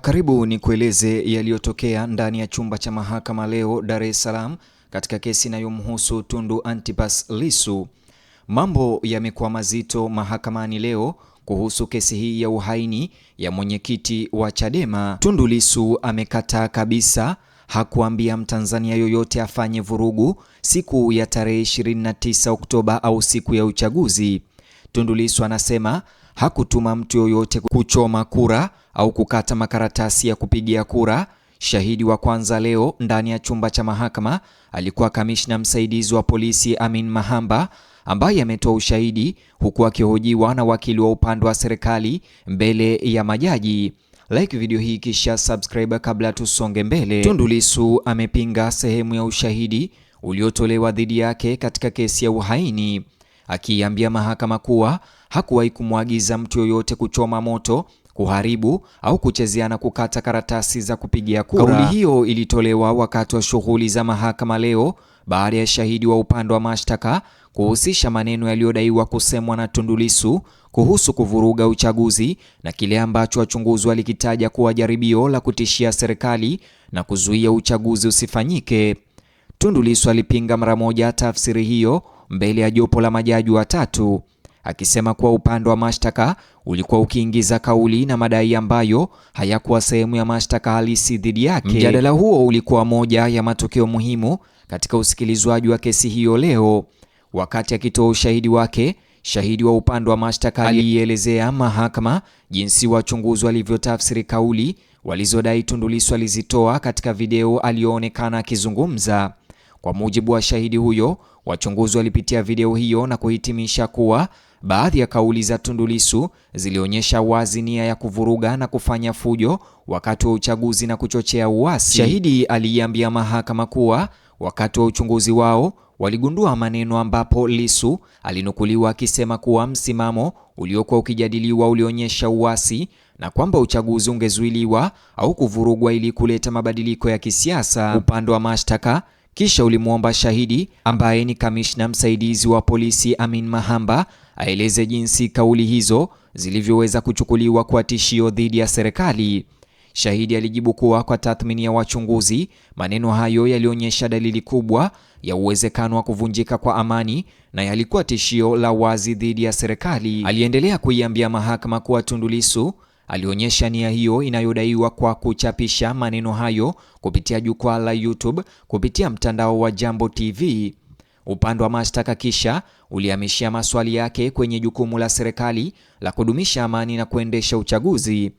Karibu ni kueleze yaliyotokea ndani ya chumba cha mahakama leo Dar es Salaam katika kesi inayomhusu Tundu Antipas Lissu. Mambo yamekuwa mazito mahakamani leo kuhusu kesi hii ya uhaini ya mwenyekiti wa Chadema. Tundu Lissu amekataa kabisa, hakuambia Mtanzania yoyote afanye vurugu siku ya tarehe 29 Oktoba au siku ya uchaguzi. Tundu Lissu anasema hakutuma mtu yoyote kuchoma kura au kukata makaratasi ya kupigia kura. Shahidi wa kwanza leo ndani ya chumba cha mahakama alikuwa kamishna msaidizi wa polisi Amin Mahamba, ambaye ametoa ushahidi huku akihojiwa na wakili wa upande wa serikali mbele ya majaji. Like video hii kisha subscribe kabla tusonge mbele. Tundu Lissu amepinga sehemu ya ushahidi uliotolewa dhidi yake katika kesi ya uhaini, akiambia mahakama kuwa hakuwahi kumwagiza mtu yoyote kuchoma moto, kuharibu au kuchezeana kukata karatasi za kupigia kura. Kauli hiyo ilitolewa wakati wa shughuli za mahakama leo baada ya shahidi wa upande wa mashtaka kuhusisha maneno yaliyodaiwa kusemwa na Tundu Lissu kuhusu kuvuruga uchaguzi na kile ambacho wachunguzi walikitaja kuwa jaribio la kutishia serikali na kuzuia uchaguzi usifanyike. Tundu Lissu alipinga mara moja tafsiri hiyo mbele ya jopo la majaji watatu, akisema kuwa upande wa mashtaka ulikuwa ukiingiza kauli na madai ambayo hayakuwa sehemu ya mashtaka halisi dhidi yake. Mjadala huo ulikuwa moja ya matokeo muhimu katika usikilizwaji wa kesi hiyo leo. Wakati akitoa ushahidi wake, shahidi wa upande wa mashtaka alielezea mahakama jinsi wachunguzi walivyotafsiri kauli walizodai Tundu Lissu alizitoa katika video aliyoonekana akizungumza. Kwa mujibu wa shahidi huyo, wachunguzi walipitia video hiyo na kuhitimisha kuwa baadhi ya kauli za Tundu Lissu zilionyesha wazi nia ya kuvuruga na kufanya fujo wakati wa uchaguzi na kuchochea uasi. Shahidi aliambia mahakama kuwa wakati wa uchunguzi wao waligundua maneno ambapo Lissu alinukuliwa akisema kuwa msimamo uliokuwa ukijadiliwa ulionyesha uasi na kwamba uchaguzi ungezuiliwa au kuvurugwa ili kuleta mabadiliko ya kisiasa. Upande wa mashtaka kisha ulimwomba shahidi ambaye ni kamishna msaidizi wa polisi Amin Mahamba aeleze jinsi kauli hizo zilivyoweza kuchukuliwa kwa tishio dhidi ya serikali. Shahidi alijibu kuwa kwa tathmini ya wachunguzi, maneno hayo yalionyesha dalili kubwa ya uwezekano wa kuvunjika kwa amani na yalikuwa tishio la wazi dhidi ya serikali. Aliendelea kuiambia mahakama kuwa Tundu Lissu alionyesha nia hiyo inayodaiwa kwa kuchapisha maneno hayo kupitia jukwaa la YouTube kupitia mtandao wa Jambo TV. Upande wa mashtaka kisha ulihamishia maswali yake kwenye jukumu la serikali la kudumisha amani na kuendesha uchaguzi.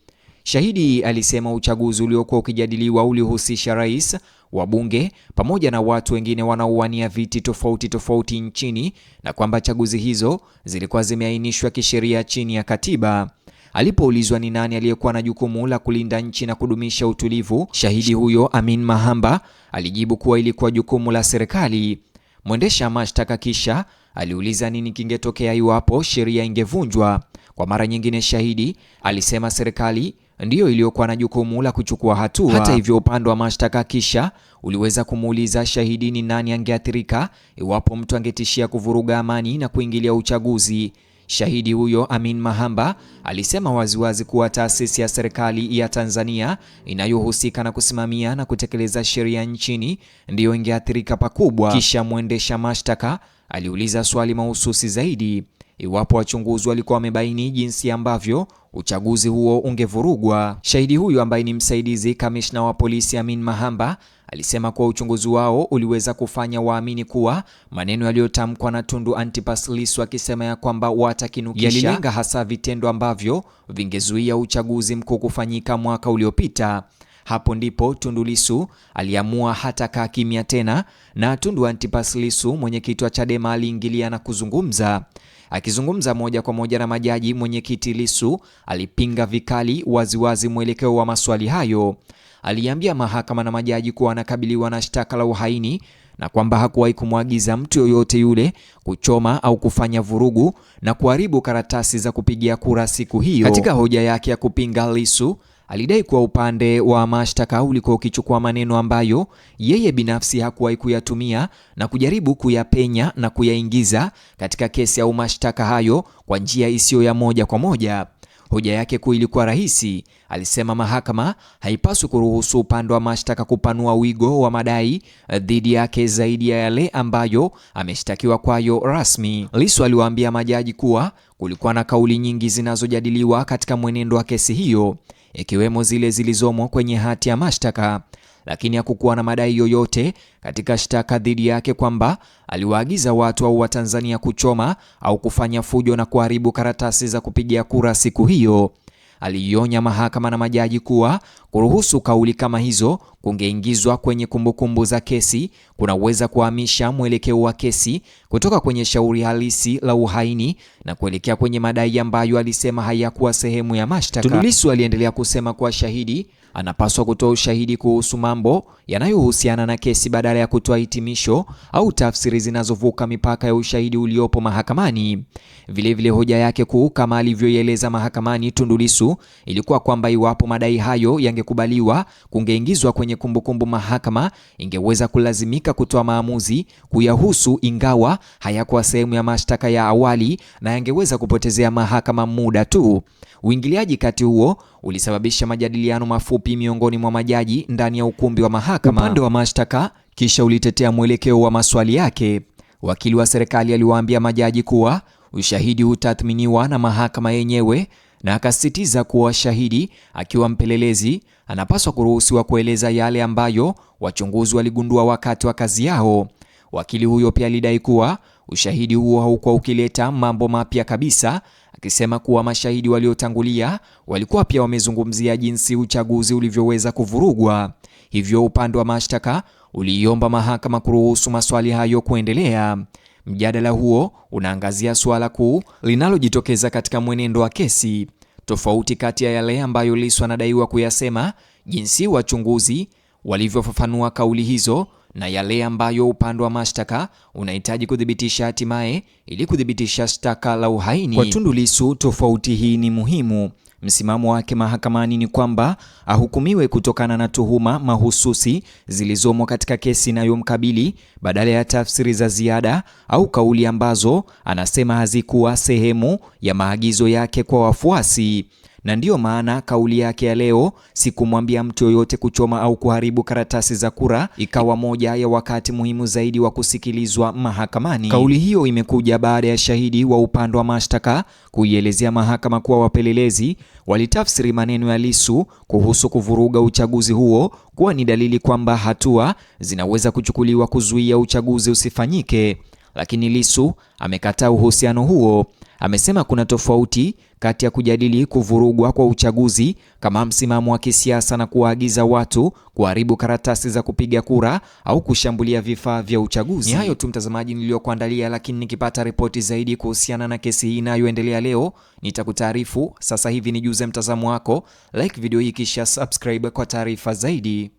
Shahidi alisema uchaguzi uliokuwa ukijadiliwa ulihusisha rais, wabunge pamoja na watu wengine wanaowania viti tofauti nchini na kwamba chaguzi hizo zilikuwa zimeainishwa kisheria chini ya katiba. Alipoulizwa ni nani aliyekuwa na jukumu la kulinda nchi na kudumisha utulivu, shahidi huyo Amin Mahamba alijibu kuwa ilikuwa jukumu la serikali. Mwendesha mashtaka kisha aliuliza nini kingetokea iwapo sheria ingevunjwa. Kwa mara nyingine shahidi alisema serikali ndiyo iliyokuwa na jukumu la kuchukua hatua. Hata hivyo, upande wa mashtaka kisha uliweza kumuuliza shahidi ni nani angeathirika iwapo mtu angetishia kuvuruga amani na kuingilia uchaguzi. Shahidi huyo Amin Mahamba alisema waziwazi kuwa taasisi ya serikali ya Tanzania inayohusika na kusimamia na kutekeleza sheria nchini ndiyo ingeathirika pakubwa. Kisha mwendesha mashtaka aliuliza swali mahususi zaidi, iwapo wachunguzi walikuwa wamebaini jinsi ambavyo uchaguzi huo ungevurugwa. Shahidi huyu ambaye ni msaidizi kamishna wa polisi Amin Mahamba alisema kuwa uchunguzi wao uliweza kufanya waamini kuwa maneno yaliyotamkwa na Tundu Antipas Lissu akisema ya kwamba watakinukisha yalilenga hasa vitendo ambavyo vingezuia uchaguzi mkuu kufanyika mwaka uliopita. Hapo ndipo Tundu Lissu aliamua hata kaa kimya tena, na Tundu Antipas Lissu mwenyekiti wa Chadema aliingilia na kuzungumza. Akizungumza moja kwa moja na majaji, mwenyekiti Lissu alipinga vikali waziwazi mwelekeo wa maswali hayo. Aliambia mahakama na majaji kuwa anakabiliwa na shtaka la uhaini na kwamba hakuwahi kumwagiza mtu yoyote yule kuchoma au kufanya vurugu na kuharibu karatasi za kupigia kura siku hiyo. Katika hoja yake ya kupinga, Lissu alidai kuwa upande wa mashtaka ulikuwa ukichukua maneno ambayo yeye binafsi hakuwahi kuyatumia na kujaribu kuyapenya na kuyaingiza katika kesi au mashtaka hayo kwa njia isiyo ya moja kwa moja. Hoja yake kuu ilikuwa rahisi. Alisema mahakama haipaswi kuruhusu upande wa mashtaka kupanua wigo wa madai dhidi yake zaidi ya yale ambayo ameshtakiwa kwayo rasmi. Lissu aliwaambia majaji kuwa kulikuwa na kauli nyingi zinazojadiliwa katika mwenendo wa kesi hiyo, ikiwemo zile zilizomo kwenye hati ya mashtaka, lakini hakukuwa na madai yoyote katika shtaka dhidi yake kwamba aliwaagiza watu au Watanzania kuchoma au kufanya fujo na kuharibu karatasi za kupigia kura siku hiyo. Alionya mahakama na majaji kuwa kuruhusu kauli kama hizo kungeingizwa kwenye kumbukumbu za kesi kunaweza kuhamisha mwelekeo wa kesi kutoka kwenye shauri halisi la uhaini na kuelekea kwenye madai ambayo alisema hayakuwa sehemu ya mashtaka. Tundu Lissu aliendelea kusema kuwa shahidi anapaswa kutoa ushahidi kuhusu mambo yanayohusiana na kesi badala ya kutoa hitimisho au tafsiri zinazovuka mipaka ya ushahidi uliopo mahakamani. Vilevile hoja yake kuu, kama alivyoeleza mahakamani Tundu Lissu, ilikuwa kwamba iwapo madai hayo yangekubaliwa kungeingizwa kwenye kumbukumbu, mahakama ingeweza kulazimika kutoa maamuzi kuyahusu, ingawa hayakuwa sehemu ya mashtaka ya awali na yangeweza kupotezea mahakama muda tu. Uingiliaji kati huo ulisababisha majadiliano mafupi miongoni mwa majaji ndani ya ukumbi wa mahakama. Upande wa mashtaka kisha ulitetea mwelekeo wa maswali yake. Wakili wa serikali aliwaambia majaji kuwa ushahidi utathminiwa na mahakama yenyewe, na akasisitiza kuwa shahidi akiwa mpelelezi anapaswa kuruhusiwa kueleza yale ambayo wachunguzi waligundua wakati wa kazi yao. Wakili huyo pia alidai kuwa ushahidi huo haukuwa ukileta mambo mapya kabisa, akisema kuwa mashahidi waliotangulia walikuwa pia wamezungumzia jinsi uchaguzi ulivyoweza kuvurugwa. Hivyo upande wa mashtaka uliomba mahakama kuruhusu maswali hayo kuendelea. Mjadala huo unaangazia suala kuu linalojitokeza katika mwenendo wa kesi, tofauti kati ya yale ambayo Lissu anadaiwa kuyasema, jinsi wachunguzi walivyofafanua kauli hizo, na yale ambayo upande wa mashtaka unahitaji kudhibitisha hatimaye ili kudhibitisha shtaka la uhaini. Kwa Tundu Lissu, tofauti hii ni muhimu. Msimamo wake mahakamani ni kwamba ahukumiwe kutokana na tuhuma mahususi zilizomo katika kesi inayomkabili badala ya tafsiri za ziada au kauli ambazo anasema hazikuwa sehemu ya maagizo yake kwa wafuasi. Na ndiyo maana kauli yake ya leo, si kumwambia mtu yoyote kuchoma au kuharibu karatasi za kura, ikawa moja ya wakati muhimu zaidi wa kusikilizwa mahakamani. Kauli hiyo imekuja baada ya shahidi wa upande wa mashtaka kuielezea mahakama kuwa wapelelezi walitafsiri maneno ya Lissu kuhusu kuvuruga uchaguzi huo kuwa ni dalili kwamba hatua zinaweza kuchukuliwa kuzuia uchaguzi usifanyike. Lakini Lissu amekataa uhusiano huo. Amesema kuna tofauti kati ya kujadili kuvurugwa kwa uchaguzi kama msimamo wa kisiasa na kuwaagiza watu kuharibu karatasi za kupiga kura au kushambulia vifaa vya uchaguzi. Ni hayo tu mtazamaji niliyokuandalia, lakini nikipata ripoti zaidi kuhusiana na kesi hii inayoendelea leo nitakutaarifu. Sasa hivi nijuze mtazamo wako, like video hii kisha subscribe kwa taarifa zaidi.